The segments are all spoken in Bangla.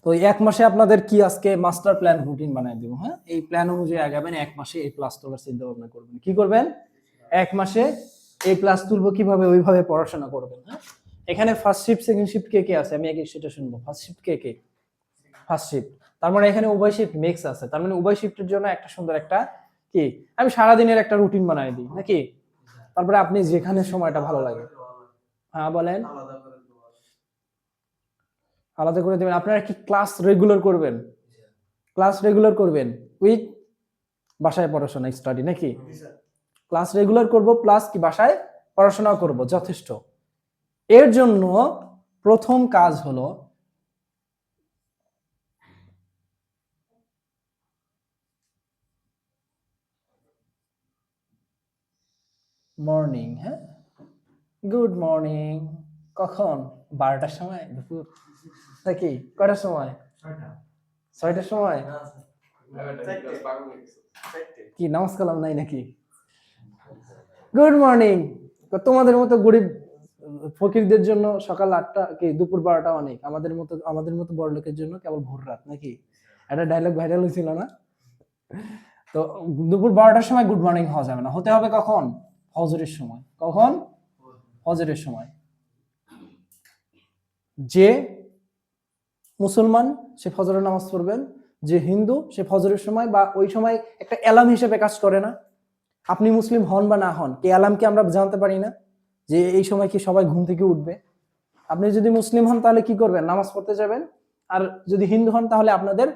তো এক মাসে আপনাদের কি আজকে মাস্টার প্ল্যান রুটিন বানাই দিব। হ্যাঁ, এই প্ল্যান অনুযায়ী আগাবেন। এক মাসে এই প্লাস তোলার চিন্তা ভাবনা করবেন। কি করবেন? এক মাসে এই প্লাস তুলবো কিভাবে, ওইভাবে পড়াশোনা করবেন। হ্যাঁ, এখানে ফার্স্ট শিফট সেকেন্ড শিফট কে কে আছে আমি আগে সেটা শুনবো। ফার্স্ট শিফট কে কে? ফার্স্ট শিফট, তার মানে এখানে উভয় শিফট মিক্স আছে। তার মানে উভয় শিফটের জন্য একটা সুন্দর একটা কি আমি সারাদিনের একটা রুটিন বানাই দিই নাকি? তারপরে আপনি যেখানে সময়টা ভালো লাগে। হ্যাঁ বলেন। আলাদা করে দেবেন। আপনারা কি ক্লাস রেগুলার করবেন? ক্লাস রেগুলার করবেন উইথ বাসায় পড়াশোনা স্টাডি নাকি? ক্লাস রেগুলার করব প্লাস কি বাসায় পড়াশোনা করব, যথেষ্ট। এর জন্য প্রথম কাজ হলো মর্নিং। হ্যাঁ, গুড মর্নিং। কখন? 12টার সময়, দুপুর নাকি কয়টার সময়? 6টার সময়। কি নামাজ কালাম নাই নাকি? Good morning. তোমাদের মতো গরিব ফকিরদের জন্য সকাল 8টা কি দুপুর 12টা অনেক, আমাদের মতো বড় লোকের জন্য কেবল ভোর রাত নাকি? একটা ডায়লগ ভাইরাল হয়েছিল না? তো দুপুর 12টার সময় গুড মর্নিং হওয়া যাবে না, হতে হবে কখন? ফজরের সময়। কখন? ফজরের সময়। যে মুসলমান সে ফজরের নামাজ পড়বেন, যে হিন্দু সে ফজরের সময় বা ওই সময় একটা অ্যালার্ম হিসেবে কাজ করে না? আপনি মুসলিম হন বা না হন, কি অ্যালার্মকে আমরা জানতে পারি না যে এই সময় কি সবাই ঘুম থেকে উঠবে? আপনি যদি মুসলিম হন তাহলে কি করবেন? নামাজ পড়তে যাবেন। আর যদি হিন্দু হন তাহলে আপনাদের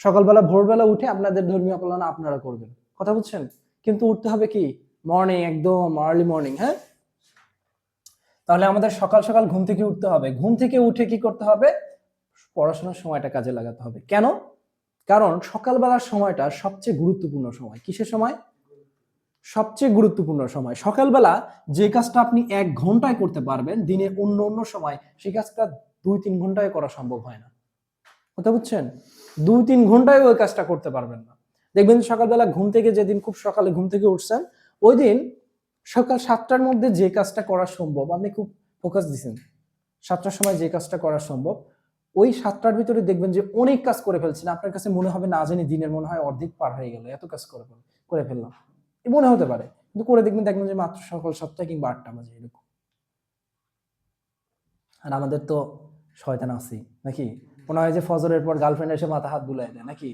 সকালবেলা ভোরবেলা উঠে আপনাদের ধর্মীয় পালন আপনারা করবেন। কথা বুঝছেন? কিন্তু উঠতে হবে কি মর্নিং, একদম আর্লি মর্নিং। হ্যাঁ, তাহলে আমাদের সকাল সকাল ঘুম থেকে উঠতে হবে। ঘুম থেকে উঠে কি করতে হবে? পড়াশোনার সময়টা কাজে লাগাতে হবে। কেন? কারণ সকালবেলার সময়টা সবচেয়ে গুরুত্বপূর্ণ সময়। কিসের সময়? সবচেয়ে গুরুত্বপূর্ণ সময়। সকালবেলা যে কাজটা আপনি 1 ঘন্টায় করতে পারবেন দিনে অন্য অন্য সময় সেই কাজটা 2-3 ঘন্টায় করা সম্ভব হয় না। কথা বুঝছেন? 2-3 ঘন্টায় ওই কাজটা করতে পারবেন না। দেখবেন সকালবেলা ঘুম থেকে, যেদিন খুব সকালে ঘুম থেকে উঠছেন ওই দিন সকাল 7টার মধ্যে যে কাজটা করা সম্ভব, আপনি খুব ফোকাস দিচ্ছেন 7টার সময় যে কাজটা করা সম্ভব, ওই 7টার ভিতরে দেখবেন যে অনেক কাজ করে ফেলছেন। আপনার কাছে মনে হবে না জানি দিনের মনে হয় অর্ধেক পার হয়ে গেল, এত কাজ করে ফেললাম মনে হতে পারে। কিন্তু করে দেখবেন যে মাত্র সকাল 7টা কিংবা 8টা বাজে এরকম। আর আমাদের তো শয়তান আছি নাকি? মনে হয় যে ফজরের পর গার্লফ্রেন্ড এসে মাথা হাত বুলাই দেয় নাকি?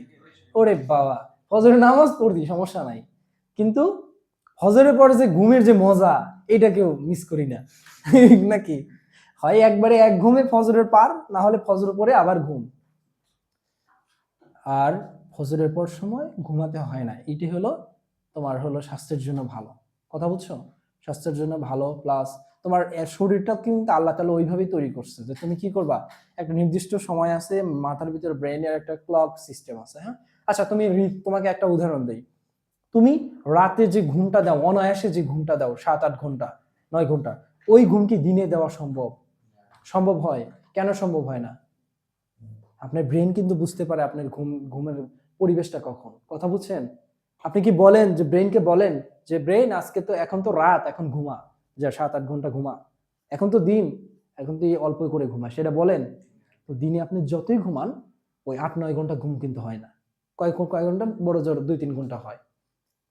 ওরে বাবা, ফজরের নামাজ পড়ি সমস্যা নাই, কিন্তু ফজরের পরে যে ঘুমের যে মজা এটা কেউ মিস করি না নাকি? হয় একবারে এক ঘুমে ফজরের পার, না হলে ফজর পরে আবার ঘুম। আর ফজরের পর সময় ঘুমাতে হয় না, এটি হলো তোমার হলো স্বাস্থ্যের জন্য ভালো। কথা বুঝছো? স্বাস্থ্যের জন্য ভালো, প্লাস তোমার শরীরটা কিন্তু আল্লাহ তাআলা ওইভাবেই তৈরি করছে যে তুমি কি করবা, একটা নির্দিষ্ট সময় আছে, মাথার ভিতরে ব্রেনের একটা ক্লক সিস্টেম আছে। হ্যাঁ, আচ্ছা তুমি তোমাকে একটা উদাহরণ দেই। তুমি রাতে যে ঘুমটা দাও, অনায়াসে যে ঘুমটা দাও 7-8 ঘন্টা, 9 ঘন্টা, ওই ঘুম কি দিনে দেওয়া সম্ভব? সম্ভব হয়? কেন সম্ভব হয় না? আপনার ব্রেন কিন্তু বুঝতে পারে আপনার ঘুমের পরিবেশটা কখন। কথা বুঝছেন? আপনি কি বলেন যে ব্রেনকে বলেন যে ব্রেন আজকে তো এখন তো রাত, এখন ঘুমা, যা 7-8 ঘন্টা ঘুমা, এখন তো দিন, এখন তো অল্প করে ঘুমা, সেটা বলেন? তো দিনে আপনি যতই ঘুমান ওই 8-9 ঘন্টা ঘুম কিন্তু হয় না। কয় ঘন্টা? বড় জোর 2-3 ঘন্টা হয়।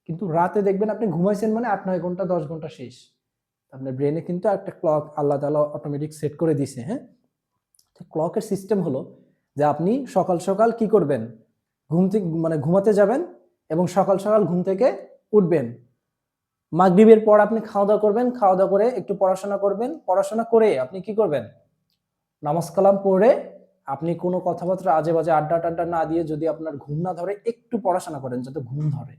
কিন্তু রাতে দেখবেন আপনি ঘুমাইছেন মানে 8-9 ঘন্টা 10 ঘন্টা শেষ। আপনার ব্রেনে কিন্তু একটা ক্লক আল্লাহ তাআলা অটোমেটিক সেট করে দিছে। হ্যাঁ, ক্লকের সিস্টেম হলো যে আপনি সকাল সকাল কি করবেন? ঘুম থেকে মানে ঘুমাতে যাবেন এবং সকাল সকাল ঘুম থেকে উঠবেন। মাগরিবের পর আপনি খাওয়া দাওয়া করবেন, খাওয়া দাওয়া করে একটু পড়াশোনা করবেন, পড়াশোনা করে আপনি কি করবেন? নামাজ কালাম পড়ে আপনি কোনো কথাবার্তা আজে বাজে আড্ডা টাড্ডা না দিয়ে, যদি আপনার ঘুম না ধরে একটু পড়াশোনা করেন যাতে ঘুম ধরে,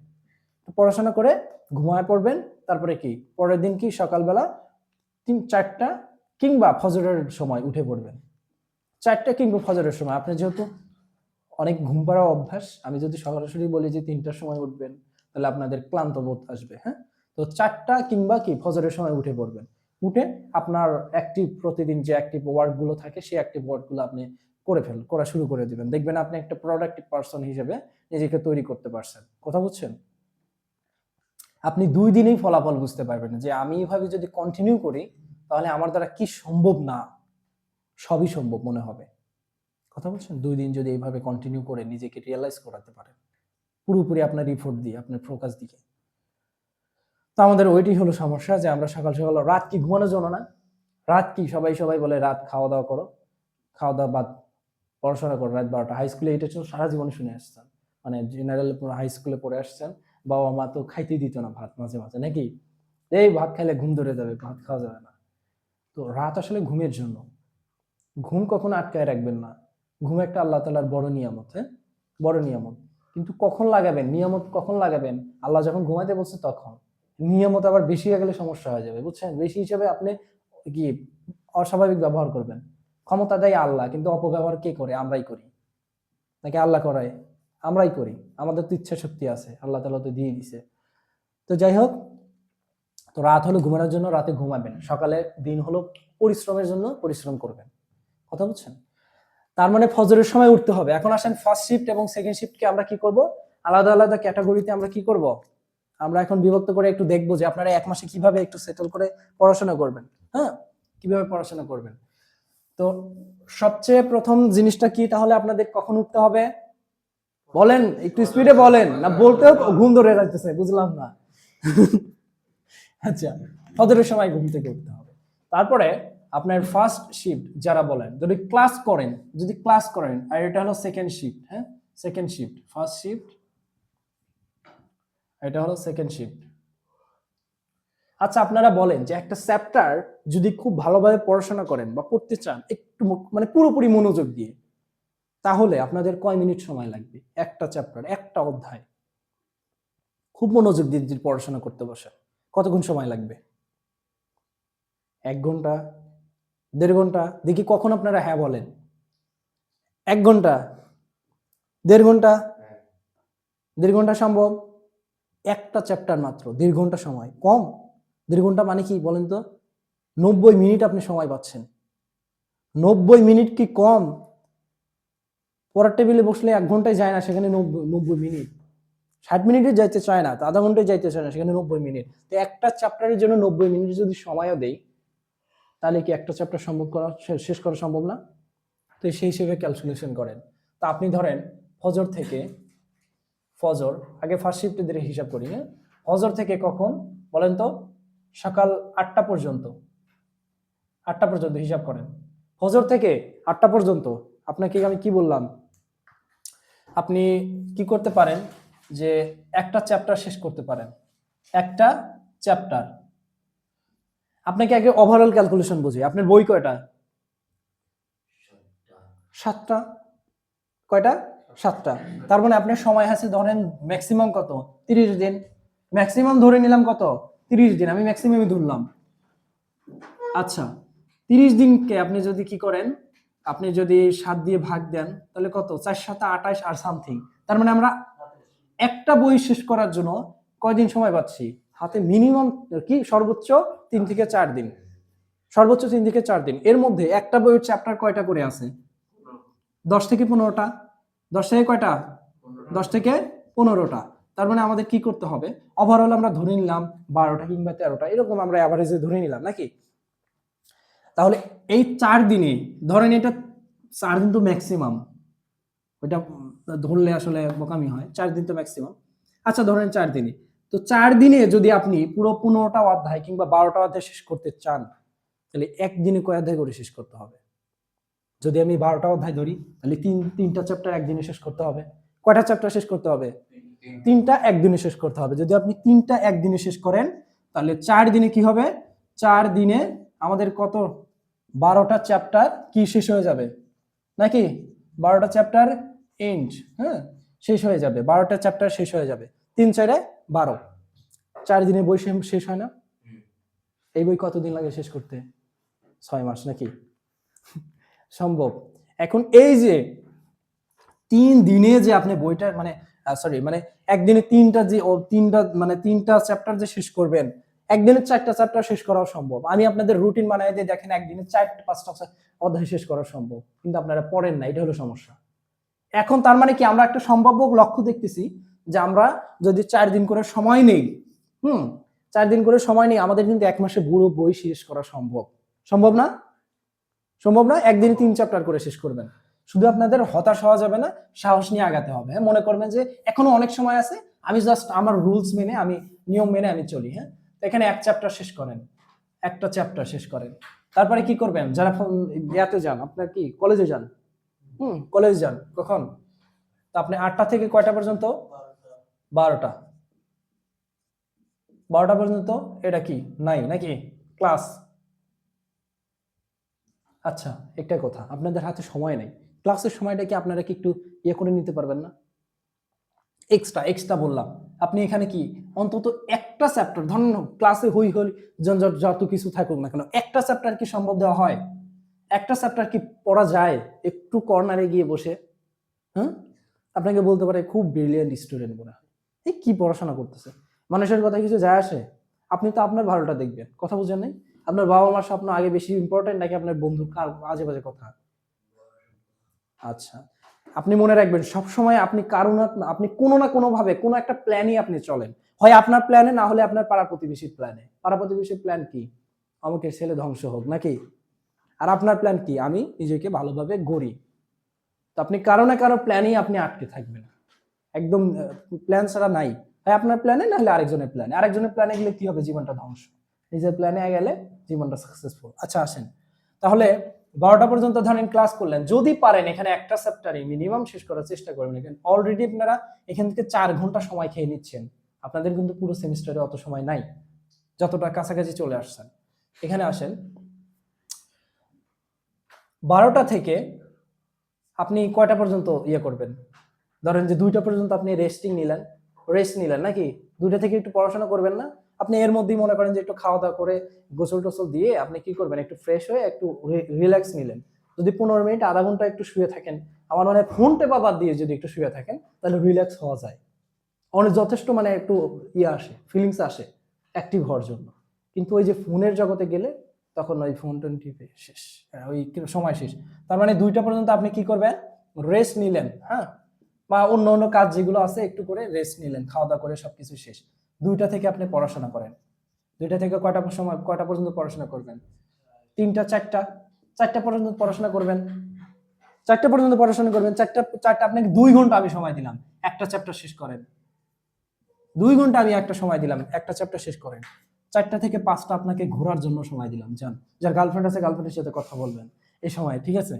পড়াশোনা করে ঘুমায় পড়বেন। তারপরে কি পরের দিন কি সকালবেলা 3-4টা কিংবা ফজরের সময় উঠে পড়বেন। 4টা কিংবা ফজরের সময়। আপনি যেহেতু অনেক ঘুম পাড়া অভ্যাস, আমি যদি সরাসরি বলি যে 3টার সময় উঠবেন তাহলে আপনাদের ক্লান্ত বোধ আসবে। হ্যাঁ, তো 4টা কিংবা কি ফজরের সময় উঠে পড়বেন। উঠে আপনার অ্যাক্টিভ প্রতিদিন যে অ্যাক্টিভ ওয়ার্ক গুলো থাকে সেই অ্যাক্টিভ ওয়ার্ক গুলো আপনি করা শুরু করে দিবেন। দেখবেন আপনি একটা প্রোডাক্টিভ পারসন হিসেবে নিজেকে তৈরি করতে পারছেন। কথা বুঝছেন? আপনি 2 দিনেই ফলাফল বুঝতে পারবেন যে আমি এভাবে যদি কন্টিনিউ করি তাহলে আমার দ্বারা কি সম্ভব না, সবই সম্ভব মনে হবে। কথা বলছেন? 2 দিন যদি এইভাবে কন্টিনিউ করে নিজেকে রিয়ালাইজ করাতে পারেন, পুরোপুরি আপনার এফোর্ট দিয়ে, আপনার ফোকাস দিয়ে। তো আমাদের ওইটাই হলো সমস্যা যে আমরা সকাল সকাল রাত কি ঘুমানোর জন্য না? রাত কি সবাই বলে রাত খাওয়া-দাওয়া করো। খাওয়া-দাওয়া বাদ, পড়াশোনা করো রাত 12টা। হাই স্কুলে এটা ছিল সারা জীবন শুনে আসছেন। মানে জেনারেল হাই স্কুলে পড়ে আসছেন। বাবা-মা তো খাইতেই দিত না ভাত মাঝে নাকি? এই ভাত খাইলে ঘুম ধরে যাবে, ভাত খাওয়া যাবে না। তো রাত আসলে ঘুমের জন্য। ঘুম কখনো আটকায় রাখবেন না। ঘুম একটা আল্লাহ তাআলার বড় নিয়ামত, হ্যাঁ? বড় নিয়ামত। কিন্তু কখন লাগাবেন? নিয়ামত কখন লাগাবেন? আল্লাহ যখন ঘুমাইতে বলছে তখন। নিয়ামত আবার বেশি হয়ে গেলে সমস্যা হয়ে যাবে, বুঝছেন? বেশি হিসেবে আপনি কি অস্বাভাবিক ব্যবহার করবেন। ক্ষমতা দেয় আল্লাহ, কিন্তু অপব্যবহার কে করে? আমরাই করি। নাকি আল্লাহ করায়? আমরাই করি। আমাদের তো ইচ্ছা শক্তি আছে। আল্লাহ তাআলা তো দিয়ে দিছে। তো যাই হোক, তো রাত হলো ঘুমানোর জন্য, রাতে ঘুমাবেন। সকালে দিন হলো পরিশ্রমের জন্য, পরিশ্রম করবেন। কথা বুঝছেন? তার মানে ফজরের সময় উঠতে হবে। এখন আসেন ফার্স্ট শিফট এবং সেকেন্ড শিফটকে আমরা কি করব? আলাদা আলাদা ক্যাটাগরিতে আমরা কি করব? আমরা এখন বিভক্ত করে একটু দেখব যে আপনারা এক মাসে কিভাবে একটু সেটেল করে পড়াশোনা করবেন। হ্যাঁ? কিভাবে পড়াশোনা করবেন। তো সবচেয়ে প্রথম জিনিসটা কি তাহলে আপনাদের কখন উঠতে হবে? বলেন, একটু স্পিডে বলেন। না বলতেও ঘুম ধরে যাইতেছে, বুঝলাম না। আচ্ছা, ফজরের সময় ঘুম থেকে উঠতে হবে। তারপরে আপনার ফার্স্ট শিফট যারা বলেন, যদি ক্লাস করেন, আর এটা হলো সেকেন্ড শিফট, হ্যাঁ? সেকেন্ড শিফট, ফার্স্ট শিফট, এটা হলো সেকেন্ড শিফট। আচ্ছা, আপনারা বলেন যে একটা চ্যাপ্টার যদি খুব ভালোভাবে পড়াশোনা করেন বা পড়তে চান একটু মানে পুরোপুরি মনোযোগ দিয়ে, তাহলে আপনাদের কয় মিনিট সময় লাগবে? একটা চ্যাপ্টার, একটা অধ্যায় খুব মনোযোগ দিয়ে যদি পড়াশোনা করতে বসেন, কতক্ষণ সময় লাগবে? 1 ঘন্টা, 1.5 ঘন্টা? দেখি কখন আপনারা হ্যাঁ বলেন। 1 ঘন্টা, 1.5 ঘন্টা, 1.5 ঘন্টা সম্ভব? একটা চ্যাপ্টার মাত্র 1.5 ঘন্টা সময়, কম? 1.5 ঘন্টা মানে কি বলেন তো? 90 মিনিট আপনি সময় পাচ্ছেন। 90 মিনিট কি কম? পড়ার টেবিলে বসলে 1 ঘন্টায় যায় না, সেখানে 90 মিনিট। 60 মিনিটে যাইতে চায় না, তো আধা ঘন্টায় যাইতে চায় না, সেখানে 90 মিনিট। তো একটা চ্যাপ্টারের জন্য 90 মিনিট যদি সময়ও দেই, তাহলে কি একটা চ্যাপ্টার সম্ভব করা, শেষ করা সম্ভব না? তো সেই হিসেবে ক্যালকুলেশন করেন। তো আপনি ধরেন ফজর আগে ফার্স্ট শিফটে দিয়ে হিসাব করি, হ্যাঁ? ফজর থেকে কখন বলেন তো? সকাল 8টা পর্যন্ত। 8টা পর্যন্ত হিসাব করেন। ফজর থেকে 8টা পর্যন্ত আপনাকে আমি কি বললাম? আপনি কি করতে পারেন যে একটা চ্যাপ্টার শেষ করতে পারেন। একটা চ্যাপ্টার। আপনাকে আগে ওভারঅল ক্যালকুলেশন বুঝি। আপনার বই কয়টা? 7টা। কয়টা? 7টা। তার মানে আপনার সময় আছে ধরেন ম্যাক্সিমাম কত? 30 দিন। ম্যাক্সিমাম ধরে নিলাম কত? 30 দিন। আমি ম্যাক্সিমামই ধরলাম। আচ্ছা, 30 দিনকে আপনি যদি কি করেন? আপনি যদি 7 দিয়ে ভাগ দেন, তাহলে কত? 4 7 28 আর সামথিং। তার মানে আমরা একটা বই শেষ করার জন্য কয়দিন সময় পাচ্ছি? হাতে মিনিমাম কি সর্বোচ্চ 3 থেকে 4 দিন। সর্বোচ্চ 3 থেকে 4 দিন। এর মধ্যে একটা বইয়ের চ্যাপ্টার কয়টা করে আছে? 10 থেকে 15টা। 10 থেকে কয়টা? 10 থেকে 15টা। তার মানে আমাদের কি করতে হবে? ওভারঅল আমরা ধরে নিলাম 12টা কিংবা 13টা, এরকম আমরা এভারেজে ধরে নিলাম নাকি? তাহলে এই 4 দিনে ধরেন, এটা 4 দিন তো ম্যাক্সিমাম, ওইটা ধরলে আসলে বোকামি হয়। 4 দিন তো ম্যাক্সিমাম। আচ্ছা, ধরেন 4 দিনে। তো 4 দিনে যদি আপনি পুরো 15টা অধ্যায় কিংবা 12টা অধ্যায় শেষ করতে চান, তাহলে একদিনে কয় অধ্যায় করে শেষ করতে হবে? যদি আমি 12টা অধ্যায় ধরি, তাহলে তিনটা চ্যাপ্টার একদিনে শেষ করতে হবে। কয়টা চ্যাপ্টার শেষ করতে হবে? 3টা একদিনে শেষ করতে হবে। যদি আপনি 3টা একদিনে শেষ করেন, তাহলে 4 দিনে কি হবে? 4 দিনে আমাদের কত? 12টা চ্যাপ্টার কি শেষ হয়ে যাবে নাকি? 12টা চ্যাপ্টার এন্ড, হ্যাঁ, শেষ হয়ে যাবে। 12টা চ্যাপ্টার শেষ হয়ে যাবে। 3 4 12। 4 দিনে বই শেষ হয় না? এই বই কতদিন লাগে শেষ করতে? 6 মাস নাকি? সম্ভব। এখন এই যে 3 দিনে যে আপনি বইটা মানে মানে একদিনে 3টা চ্যাপ্টার যে শেষ করবেন, একদিনে 4টা চ্যাপ্টার শেষ করা সম্ভব। আমি আপনাদের রুটিন বানাই দিয়ে দেখেন একদিনে 4 5টা অধ্যায় শেষ করা সম্ভব, কিন্তু আপনারা পড়েন না, এটা হলো সমস্যা। এখন তার মানে কি, আমরা একটা সম্ভাব্য লক্ষ্য দেখতেছি যে আমরা যদি 4 দিন করে সময় নেই, 4 দিন করে সময় নেই, আমাদের কিন্তু 1 মাসে পুরো বই শেষ করা সম্ভব। সম্ভব না? সম্ভব না? একদিনে 3 চ্যাপ্টার করে শেষ করবেন। শুধু আপনাদের হতাশ হওয়া যাবে না, সাহস নিয়ে আগাতে হবে। হ্যাঁ, মনে করবেন যে এখনো অনেক সময় আছে, আমি জাস্ট আমার রুলস মেনে, আমি নিয়ম মেনে আমি চলি। হ্যাঁ, এখানে এক চ্যাপ্টার শেষ করেন, একটা চ্যাপ্টার শেষ করেন, তারপরে কি করবেন, যারা ইয়াতে যান, আপনার কি কলেজে যান, কলেজে যান কখন, তো আপনি 8টা থেকে কয়টা পর্যন্ত, 12টা, 12টা পর্যন্ত এটা কি নাই নাকি ক্লাস? আচ্ছা, একটা কথা, আপনাদের হাতে সময় নেই, ক্লাসের সময়টা কি আপনারা কি একটু ইয়ে করে নিতে পারবেন না? এক্সট্রা বললাম, আপনি এখানে কি অন্তত একটা চ্যাপ্টার, ধরেন ক্লাসে হই হই ঝঞ্ঝট যত কিছু থাকুক না কেন, একটা চ্যাপ্টার কি সম্ভব দেওয়া হয়? একটা চ্যাপ্টার কি পড়া যায় একটু কর্নারে গিয়ে বসে? হ্যাঁ, আপনাকে বলতে পারে খুব ব্রিলিয়েন্ট স্টুডেন্ট মনে হয়, এই কি পড়াশোনা করতেছে, মানুষের কথা কিছু যায় আসে? আপনি তো আপনার ভালোটা দেখবেন, কথা বুঝেন নাই? আপনার বাবা মার স্বপ্ন আগে বেশি ইম্পর্টেন্ট নাকি আপনার বন্ধুর কার আজে বাজে কথা? আচ্ছা, আপনি মনে রাখবেন সব সময় আপনি আপনি কোনো না কোনো ভাবে কোনো একটা প্ল্যানই আপনি চলেন, হয় আপনার প্ল্যানে, না হলে আপনার পাড়া প্রতিবেশীর প্ল্যানে। পাড়া প্রতিবেশীর প্ল্যান কি? আমাকে ছেলে ধ্বংস হোক নাকি? আর আপনার প্ল্যান কি? আমি নিজেকে ভালোভাবে গড়ি। তো আপনি কারো না কারো প্ল্যানেই আপনি আটকে থাকবেন, একদম প্ল্যান ছাড়া নাই, হয় আপনার প্ল্যানে না হলে আরেকজনের প্ল্যানে। আরেকজনের প্ল্যানে গেলে কি হবে? জীবনটা ধ্বংস। নিজের প্ল্যানে গেলে জীবনটা সাকসেসফুল। আচ্ছা আসেন, তাহলে 12টা পর্যন্ত ধরেন ক্লাস করলেন, যদি পারেন এখানে একটা চ্যাপ্টারই মিনিমাম শেষ করার চেষ্টা করবেন। এখানে অলরেডি আপনারা এখান থেকে 4 ঘন্টা সময় খেয়ে নিচ্ছেন, আপনাদের কিন্তু পুরো সেমিস্টারে অত সময় নাই, যতটা কাছাকাছি চলে আসছেন। এখানে আসেন, 12টা থেকে আপনি কয়টা পর্যন্ত ইয়ে করবেন? ধরেন যে 2টা পর্যন্ত আপনি রেস্ট নিলেন নাকি? 2টা থেকে একটু পড়াশোনা করবেন না? আপনি এর মধ্যেই মনে করেন যে একটু খাওয়া দাওয়া করে গোসল টোসল দিয়ে আপনি কি করবেন, একটু ফ্রেশ হয়ে একটু রিল্যাক্স নিলেন। যদি 15 মিনিট আধা ঘন্টা একটু শুয়ে থাকেন, আমার মানে ফোন টেপা বাদ দিয়ে যদি একটু শুয়ে থাকেন, তাহলে রিল্যাক্স হওয়া যায় অনেক, যথেষ্ট মানে একটু ইয়ে আসে, ফিলিংস আসে অ্যাক্টিভ হওয়ার জন্য। কিন্তু ওই যে ফোনের জগতে গেলে তখন ওই ফোন টোন টিপে শেষ, ওই সময় শেষ। তার মানে 2টা পর্যন্ত আপনি কি করবেন? রেস্ট নিলেন, হ্যাঁ, বা অন্য অন্য কাজ যেগুলো আছে একটু করে রেস্ট নিলেন, খাওয়া দাওয়া করে সবকিছু শেষ। 2টা থেকে আপনি পড়াশোনা করেন। 2টা থেকে কয়টা পর্যন্ত পড়াশোনা করবেন? 3টা 4টা, 4টা পর্যন্ত পড়াশোনা করবেন। 4টা পর্যন্ত পড়াশোনা করবেন, 4টা আপনাকে 2 ঘন্টা আমি সময় দিলাম, একটা চ্যাপ্টার শেষ করেন। 2 ঘন্টা আমি একটা সময় দিলাম, একটা চ্যাপ্টার শেষ করেন। 4টা থেকে 5টা আপনাকে ঘোরার জন্য সময় দিলাম, যান, যার গার্লফ্রেন্ড আছে গার্লফ্রেন্ডের সাথে কথা বলবেন এই সময়, ঠিক আছে?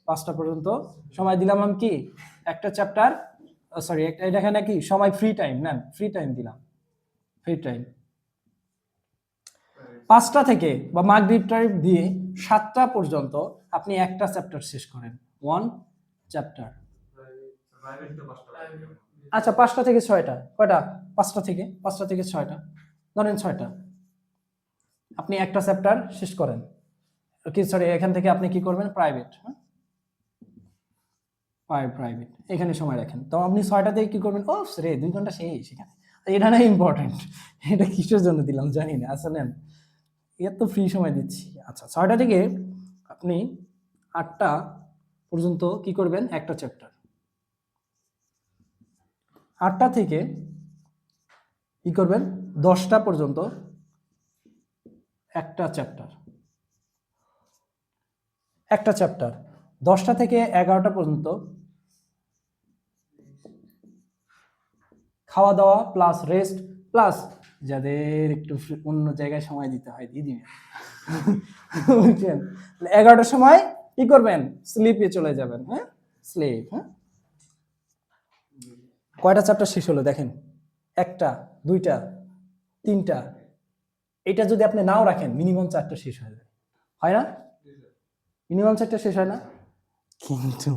5টা পর্যন্ত সময় দিলাম আমি কি একটা চ্যাপ্টার, সরি এটা এখানে কি সময় ফ্রি টাইম নেন, ফ্রি টাইম দিলাম, ফ্রি টাইম। 5টা থেকে বা মাগরিব টাইম দিয়ে 7টা পর্যন্ত আপনি একটা চ্যাপ্টার শেষ করেন, 1 চ্যাপ্টার। আচ্ছা, 5টা থেকে 6টা কয়টা? 5টা থেকে 6টা, ধরেন 6টা আপনি একটা চ্যাপ্টার শেষ করেন। কি সরি, এখান থেকে আপনি কি করবেন? প্রাইভেট, প্রাইভেট এখানে সময় রাখেন। তো আপনি 6টা থেকে কি করবেন? ও রে 2 ঘন্টা শেষ এখানে, এটা না ইম্পর্টেন্ট, এটা কিসের জন্য দিলাম জানি না। আচ্ছা নেন, এর তো ফ্রি সময় দিচ্ছি। আচ্ছা, 6টা থেকে আপনি 8টা পর্যন্ত কি করবেন? একটা চ্যাপ্টার। 8টা থেকে কি করবেন? 10টা পর্যন্ত একটা চ্যাপ্টার, একটা চ্যাপ্টার। 10টা থেকে 11টা পর্যন্ত খাওয়া দাওয়া প্লাস রেস্ট, প্লাস যাদের একটু অন্য জায়গায় সময় দিতে হয় দিয়ে দিবেন, বুঝছেন? 11টার সময় কি করবেন? স্লিপে চলে যাবেন, হ্যাঁ, স্লিপ। হ্যাঁ, কয়টা চ্যাপ্টার শেষ হলো দেখেন? একটা, 2টা, 3টা। এটা যদি আপনি নাও রাখেন মিনিমাম 4টা শেষ হয়ে যায়, হয় না? মিনিমাম 4টা শেষ হয় না? কিন্তু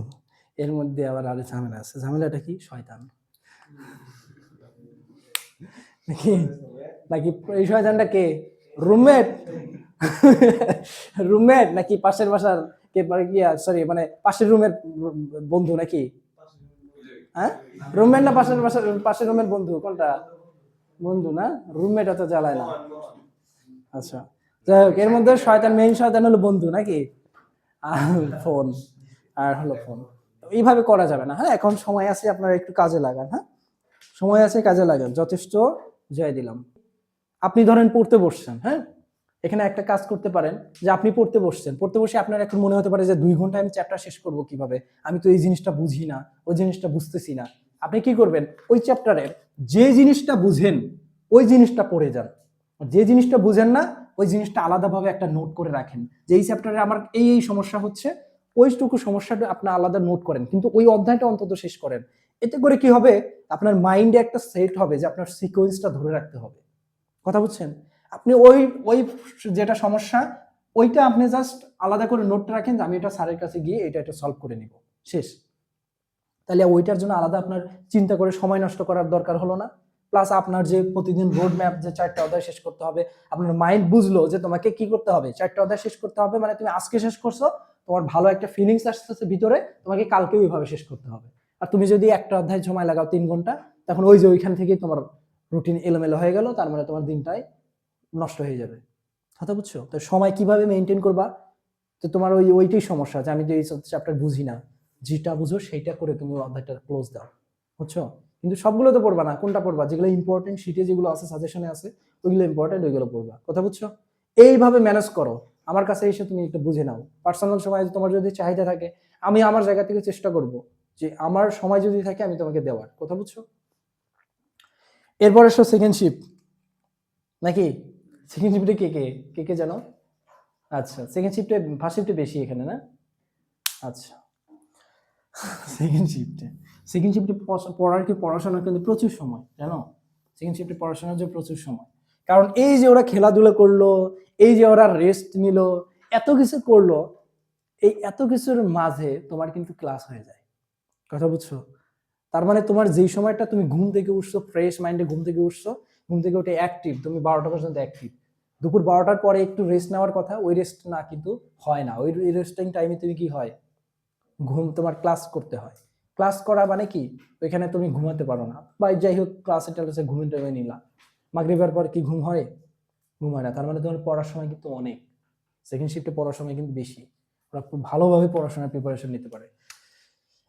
এর মধ্যে আবার আরো ঝামেলা আছে। ঝামেলাটা কি? শয়তান নাকি? নাকি এই শয়তানটা কে? রুমমেট? রুমমেট নাকি পাশের বাসার কে, সরি মানে পাশের রুমের বন্ধু নাকি? হ্যাঁ, রুমমেট না পাশের রুমের বন্ধু, কোনটা? বন্ধু না, রুমমেট অত জ্বালায় না। আচ্ছা, যাই হোক, এর মধ্যে শয়তান, মেইন শয়তান হলো বন্ধু নাকি? আর ফোন, আর হলো ফোন। এইভাবে করা যাবে না। হ্যাঁ, এখন সময় আছে, আপনারা একটু কাজে লাগান। হ্যাঁ, সময় আছে, কাজে লাগান, যথেষ্ট জয় দিলাম। আপনি ধরেন পড়তে বসছেন, হ্যাঁ, এখানে একটা কাজ করতে পারেন যে আপনি পড়তে বসে আপনার এখন মনে হতে পারে যে 2 ঘন্টা আমি চ্যাপ্টার শেষ করব কিভাবে, আমি তো এই জিনিসটা বুঝি না, ওই জিনিসটা বুঝতেছি না। আপনি কি করবেন, ওই চ্যাপ্টারের যে জিনিসটা বুঝেন ওই জিনিসটা পড়ে যান, যে জিনিসটা বুঝেন না ওই জিনিসটা আলাদাভাবে একটা নোট করে রাখেন, যে এই চ্যাপ্টারে আমার এই সমস্যা হচ্ছে, ওইটুকু সমস্যাটা আপনার আলাদা নোট করেন, কিন্তু ওই অধ্যায়টা অন্তত শেষ করেন। এতে করে কি হবে, আপনার মাইন্ডে একটা সেট হবে যে আপনার সিকোয়েন্সটা ধরে রাখতে হবে। কথা বুঝছেন? আপনি ওই ওই যেটা সমস্যা ওইটা আপনি জাস্ট আলাদা করে নোট রাখেন যে আমি এটা স্যারের কাছে গিয়ে এটা সলভ করে নিব, শেষ। তাহলে ওইটার জন্য আলাদা আপনার চিন্তা করে সময় নষ্ট করার দরকার হলো না। প্লাস আপনার যে প্রতিদিন রোড ম্যাপ যে 4টা অধ্যায় শেষ করতে হবে, আপনার মাইন্ড বুঝলো যে তোমাকে কি করতে হবে, 4টা অধ্যায় শেষ করতে হবে, মানে তুমি আজকে শেষ করছো, তোমার ভালো একটা ফিলিংস আসতেছে ভিতরে, তোমাকে কালকে ওইভাবে শেষ করতে হবে। আর তুমি যদি একটা অধ্যায় সময় লাগাও 3 ঘন্টা, তখন ওই যে ওইখান থেকেই তোমার রুটিন এলোমেলো হয়ে গেল, তার মানে তোমার দিনটাই নষ্ট হয়ে যাবে। কথা বুঝছো? তো সময় কিভাবে মেনটেন করবা, তো তোমার ওইটাই সমস্যা যে আমি তো এই চ্যাপ্টার বুঝি না, যেটা বুঝো সেইটা করে তুমি অধ্যায়টা ক্লোজ দাও, বুঝছো? কিন্তু সবগুলো তো পড়বা না, কোনটা পড়বা, যেগুলো ইম্পর্টেন্ট শিটে যেগুলো আছে, সাজেশনে আছে, ওইগুলো ইম্পর্টেন্ট, ওইগুলো পড়বা। কথা বুঝছো? এইভাবে ম্যানেজ করো, আমার কাছে এসে তুমি একটু বুঝে নাও। পার্সোনাল সময় তোমার যদি চাহিদা থাকে, আমি আমার জায়গা থেকে চেষ্টা করব যে আমার সময় যদি থাকে আমি তোমাকে দেওয়ার। কথা বুঝছো? এরপর এসো সেকেন্ড শিফট, নাকি? সেকেন্ড শিফটে কে কে জানো? আচ্ছা, সেকেন্ড শিফটে ফার্স্ট শিফটে বেশি এখানে না? আচ্ছা, সেকেন্ড শিফটে পড়াশোনা কিন্তু প্রচুর সময়, জানো? সেকেন্ড শিফটে পড়াশোনার জন্য প্রচুর সময়, কারণ এই যে ওরা খেলাধুলা করলো, এই যে ওরা রেস্ট নিল, এত কিছু করলো, এই এত কিছুর মাঝে তোমার কিন্তু ক্লাস হয়ে যায়। কথা বুঝছো? তার মানে তোমার যেই সময়টা তুমি ঘুম থেকে উঠছো, ফ্রেশ মাইন্ডে ঘুম থেকে উঠছো, ঘুম থেকে উঠে অ্যাক্টিভ, তুমি 12টা পর্যন্ত অ্যাক্টিভ, দুপুর 12টার পরে একটু রেস্ট নেওয়ার কথা, ওই রেস্ট না কিন্তু হয় না, ওই রেস্টিং টাইমে তুমি কি হয়, ঘুম, তোমার ক্লাস করতে হয়। ক্লাস করা মানে কি, ওইখানে তুমি ঘুমাতে পারো না, বা যাই হোক ক্লাসে টাসে ঘুমিয়ে নিলা, মাগরিবের পর কি ঘুম হয়? ঘুম হয় না। তার মানে তোমার পড়ার সময় কিন্তু অনেক, সেকেন্ড শিফটে পড়ার সময় কিন্তু বেশি, ওরা খুব ভালোভাবে পড়াশোনার প্রিপারেশন নিতে পারে।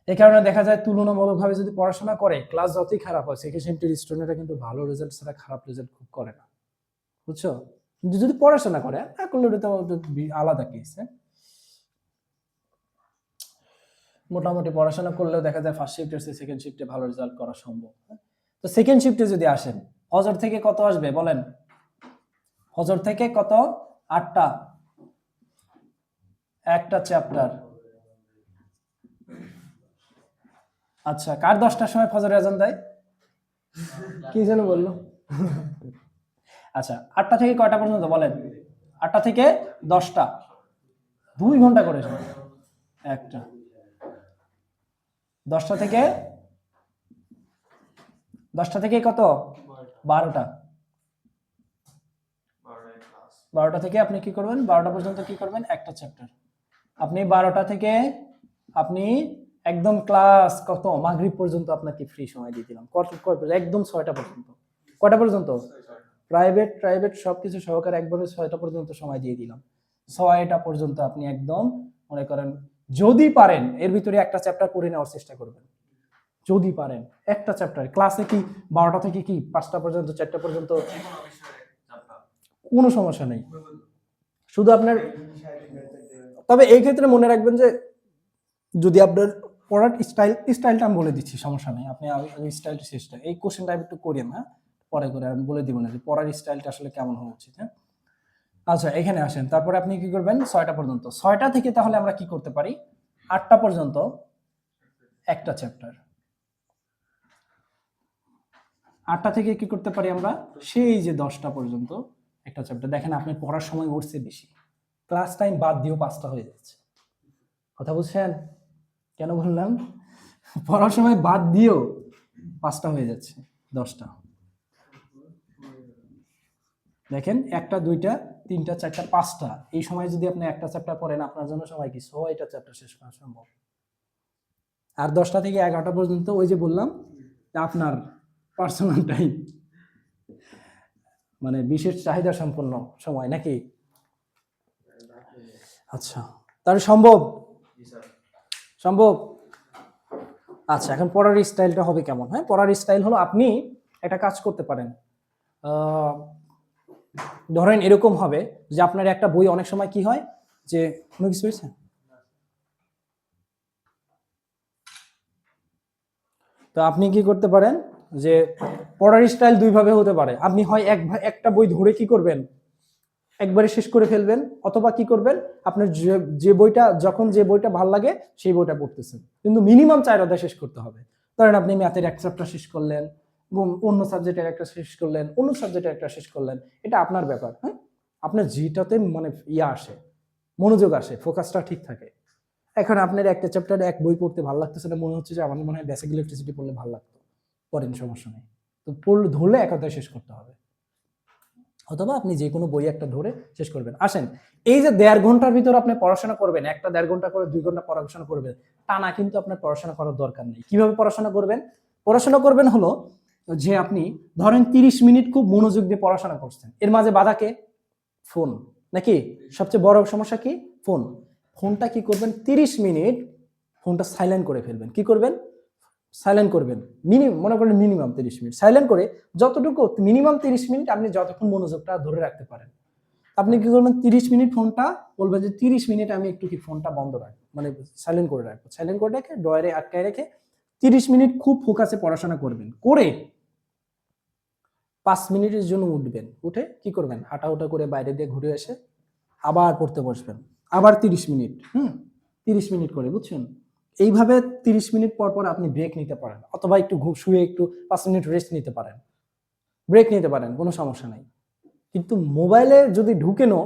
এই কারণে দেখা যায় তুলনামূলকভাবে যদি পড়াশোনা করে, ক্লাস যতই খারাপ হয়, সেকেন্ড শিফটের স্টুডেন্টরা কিন্তু ভালো রেজাল্ট ছাড়া খারাপ রেজাল্ট খুব করে না, বুঝছো? কিন্তু যদি পড়াশোনা করে, না করলে ওটা তো আলাদা কেস। মোটামুটি পড়াশোনা করলেও দেখা যায় ফার্স্ট শিফটের চেয়ে সেকেন্ড শিফটে ভালো রেজাল্ট করা সম্ভব। তো সেকেন্ড শিফটে যদি আসেন, হজর থেকে কত আসবে বলেন? হজর থেকে কত? 8টা, একটা চ্যাপ্টার। আচ্ছা, কার 10টার সময় ফজরের আজান দেয়? কি যেন বললো? আচ্ছা, 8টা থেকে কয়টা পর্যন্ত বলেন? 8টা থেকে 10টা, 2 ঘন্টা করে সময়। একটা 10টা থেকে 10টা থেকে কত? 12টা। 12টা থেকে আপনি কি করবেন? 12টা পর্যন্ত কি করবেন? একটা চ্যাপ্টার। আপনি 12টা থেকে আপনি একদম ক্লাস কত মাগরিব পর্যন্ত আপনাকে ফ্রি সময় দিয়ে দিলাম, একদম 6টা পর্যন্ত। কয়টা পর্যন্ত? প্রাইভেট সবকিছু সহকারে একবারে 6টা পর্যন্ত সময় দিয়ে দিলাম। 6টা পর্যন্ত আপনি একদম মনে করেন, যদি পারেন এর ভিতরে একটা চ্যাপ্টার পড়ে নেওয়ার চেষ্টা করবেন, যদি পারেন একটা চ্যাপ্টার। ক্লাসে কি 12টা থেকে কি 5টা পর্যন্ত, 4টা পর্যন্ত, কোনো সমস্যা নেই, শুধু আপনার, তবে এই ক্ষেত্রে মনে রাখবেন যে যদি আপনার পড়ার স্টাইলটা আমি বলে দিচ্ছি, সমস্যা নেই, আপনি স্টাইলটা শেষটা এই কোশ্চেনটা একটু করেন, হ্যাঁ পরে করে আমি বলে দিব না যে পড়ার স্টাইলটা আসলে কেমন হওয়া উচিত। হ্যাঁ, আচ্ছা এখানে আসেন, তারপরে আপনি কি করবেন? 6টা পর্যন্ত, 6টা থেকে তাহলে আমরা কি করতে পারি? 8টা পর্যন্ত একটা চ্যাপ্টার। 8টা থেকে কি করতে পারি আমরা? সেই যে 10টা পর্যন্ত একটা চ্যাপ্টার। দেখেন আপনার পড়ার সময় উঠছে বেশি, ক্লাস টাইম বাদ দিয়েও 5টা হয়ে যাচ্ছে। কথা বুঝছেন কেন বললাম? পড়ার সময় বাদ দিয়েও 5টা হয়ে যাচ্ছে, 10টা। দেখেন 1টা 2টা 3টা 4টা 5টা, এই সময় যদি আপনি একটা চ্যাপ্টার পড়েন, আপনার জন্য সময় কি 6টা চ্যাপ্টার শেষ করা সম্ভব। আর 10টা থেকে 11টা পর্যন্ত ওই যে বললাম আপনার পার্সোনাল টাইম, মানে বিশেষ চাহিদা সম্পন্ন সময়, নাকি? আচ্ছা, তাহলে সম্ভব? সম্ভব। আচ্ছা, এখন পড়ার স্টাইলটা হবে কেমন? হ্যাঁ, পড়ার স্টাইল হলো আপনি একটা কাজ করতে পারেন, ধরেন এরকম হবে যে আপনার একটা বই অনেক সময় কি হয় যে কোনো কিছু হয়েছে, তো আপনি কি করতে পারেন যে পড়ার স্টাইল দুই ভাবে হতে পারে। আপনি হয় একটা বই ধরে কি করবেন একবারে শেষ করে ফেলবেন, অথবা কি করবেন আপনার যে বইটা যখন যে বইটা ভাল লাগে সেই বইটা পড়তেছেন, কিন্তু মিনিমাম 4 অধ্যায় শেষ করতে হবে। ধরেন আপনি ম্যাথের এক চ্যাপ্টার শেষ করলেন, অন্য সাবজেক্টের একটা শেষ করলেন, অন্য সাবজেক্টের একটা শেষ করলেন, এটা আপনার ব্যাপার। হ্যাঁ, আপনার যেটাতে মানে ইয়া আসে, মনোযোগ আসে, ফোকাসটা ঠিক থাকে। এখন আপনার একটা চ্যাপ্টারে এক বই পড়তে ভালো লাগতেছে না, মনে হচ্ছে যে আমার মনে হয় বেসিক ইলেকট্রিসিটি পড়লে ভালো লাগতো, পড়েন, সমস্যা নেই। তো পড়লে ধরলে এক অধ্যায় শেষ করতে হবে, অথবা আপনি যে কোনো বই একটা ধরে শেষ করবেন। আসেন, এই যে 1.5 ঘন্টার ভিতর আপনি পড়াশোনা করবেন, একটা 1.5 ঘন্টা করে 2 ঘন্টা পড়াশোনা করবেন, তা না কিন্তু আপনার পড়াশোনা করার দরকার নেই। কিভাবে পড়াশোনা করবেন? পড়াশোনা করবেন হলো যে আপনি ধরেন 30 মিনিট খুব মনোযোগ দিয়ে পড়াশোনা করছেন, এর মাঝে বাধা কে? ফোন, নাকি? সবচেয়ে বড় সমস্যা কি? ফোন। ফোনটা কি করবেন 30 মিনিট ফোনটা সাইলেন্ট করে ফেলবেন। কি করবেন? সাইলেন্ট করবেন। মনে করেন মিনিমাম 30 মিনিট সাইলেন্ট করে, যতটুকু মিনিমাম 30 মিনিট আপনি যতক্ষণ মনোযোগটা ধরে রাখতে পারেন। আপনি কি করবেন 30 মিনিট ফোনটা বলবেন যে 30 মিনিট আমি একটু কি ফোনটা বন্ধ রাখবো, মানে সাইলেন্ট করে রাখবো। সাইলেন্ট করে রেখে ড্রয়ারে আটকায় রেখে 30 মিনিট খুব ফোকাসে পড়াশোনা করবেন। করে 5 মিনিটের জন্য উঠবেন, উঠে কি করবেন হাঁটাহুটা করে বাইরে দিয়ে ঘুরে এসে আবার পড়তে বসবেন, আবার 30 মিনিট। 30 মিনিট করে, বুঝছেন? এইভাবে 30 মিনিট পর পর আপনি ব্রেক নিতে পারেন, অথবা একটু শুয়ে একটু 5 মিনিট রেস্ট নিতে পারেন, ব্রেক নিতে পারেন, কোনো সমস্যা নাই। কিন্তু মোবাইলে যদি ঢুকেনো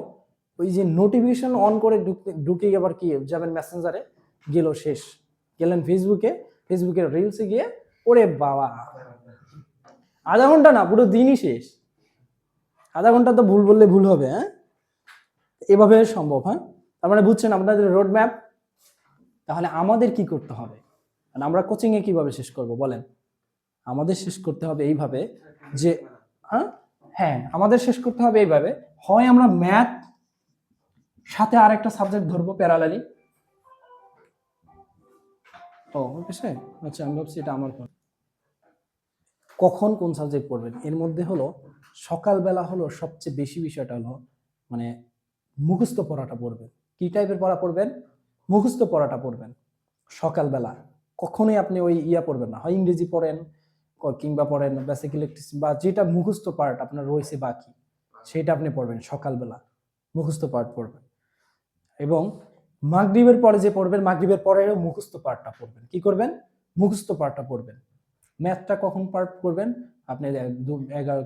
ওই যে নোটিফিকেশন অন করে ঢুকে আবার কি যাবেন মেসেঞ্জারে, গেল শেষ। গেলেন ফেসবুকে, ফেসবুকের রিলসে গিয়ে ওরে বাবা, আধা ঘন্টা না পুরো দিনই শেষ। আধা ঘন্টা তো ভুল বললে ভুল হবে। হ্যাঁ, এভাবে সম্ভব। হ্যাঁ, তার মানে বুঝছেন আপনাদের রোড ম্যাপ। তাহলে আমাদের কি করতে হবে, আমরা কোচিং এ কিভাবে শেষ করব বলেন? আমাদের শেষ করতে হবে এইভাবে যে হ্যাঁ আমাদের শেষ করতে হবে এইভাবে, হয় আমরা ম্যাথ সাথে আরেকটা সাবজেক্ট ধরবো প্যারালালি। ও ওকে, আচ্ছা আমি ভাবছি এটা আমার ফোন। কখন কোন সাবজেক্ট পড়বেন এর মধ্যে হলো সকালবেলা হলো সবচেয়ে বেশি বিষয়টা হলো মানে মুখস্থ পড়াটা পড়বেন। কি টাইপের পড়া পড়বেন? মুখস্থ পড়াটা পড়বেন সকালবেলা। কখনোই আপনি ওই পড়বেন না, হয় ইংরেজি পড়েন কিংবা পড়েন বেসিক ইলেকট্রিসিটি বা যেটা মুখস্থ পার্ট আপনার রয়েছে বাকি, সেটা আপনি পড়বেন সকালবেলা, মুখস্থ পার্ট পড়বেন। এবং মাগরিবের পরে যে পড়বেন, মাগরিবের পরেও মুখস্থ পার্টটা পড়বেন। কি করবেন? মুখস্থ পার্টটা পড়বেন। ম্যাথটা কখন পার্ট করবেন? আপনি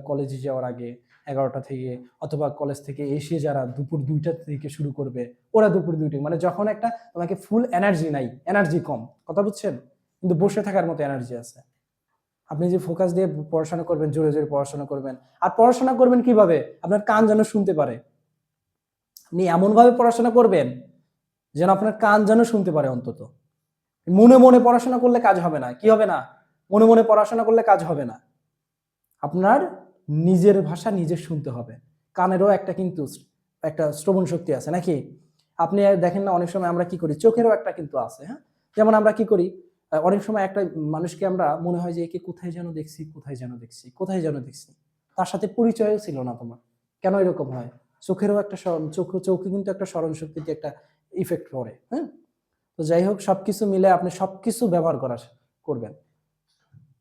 কলেজে যাওয়ার আগে 11টা থেকে, অথবা কলেজ থেকে এসে যারা দুপুর 2টা থেকে শুরু করবে, ওরা দুপুর 2টা, মানে যখন একটা তোমাকে ফুল এনার্জি নাই, এনার্জি কম, কথা বুঝছেন, কিন্তু বসে থাকার মতো এনার্জি আছে, আপনি যে ফোকাস দিয়ে পড়াশোনা করবেন, জোরে জোরে পড়াশোনা করবেন। আর পড়াশোনা করবেন কিভাবে? আপনার কান যেন শুনতে পারে। আপনি এমন ভাবে পড়াশোনা করবেন যেন আপনার কান যেন শুনতে পারে অন্তত। মনে মনে পড়াশোনা করলে কাজ হবে না। কি হবে না? মনে মনে পড়াশোনা করলে কাজ হবে না। আপনার নিজের ভাষা নিজে শুনতে হবে। কানেরও একটা কিন্তু একটা শ্রবণ শক্তি আছে, নাকি? আপনি দেখেন না অনেক সময় আমরা কি করি, চোখেরও একটা কিন্তু আছে। হ্যাঁ, যেমন আমরা কি করি, অনেক সময় একটা মানুষকে আমরা মনে হয় যে একে কোথায় যেন দেখছি, কোথায় যেন দেখছি, কোথায় যেন দেখছি, তার সাথে পরিচয়ও ছিল না তোমার। কেন এরকম হয়? চোখেরও একটা চোখে কিন্তু একটা স্মরণ শক্তিতে একটা ইফেক্ট পড়ে। হ্যাঁ, তো যাই হোক, সবকিছু মিলে আপনি সবকিছু ব্যবহার করবেন।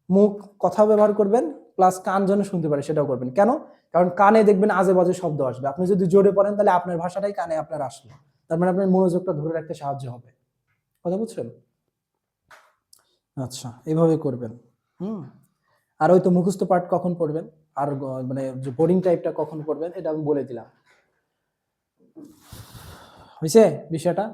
মুখ কথা ব্যবহার করবেন, প্লাস কান যেন শুনতে পারে সেটাও করবেন। কেন? কারণ কানে দেখবেন আজে বাজে শব্দ আসবে, আপনি যদি জোরে পড়েন তাহলে আপনার ভাষাটাই কানে আপনার আসলো, তার মানে আপনার মনোযোগটা ধরে রাখতে সাহায্য হবে। কথা বুঝছেন? আচ্ছা, এভাবে করবেন। হুম, আর ওই তো মুখস্থ পাঠ কখন পড়বেন, আর মানে যে বোরিং টাইপটা কখন পড়বেন, এটা আমি বলে দিলাম। হয়েছে বিষয়টা?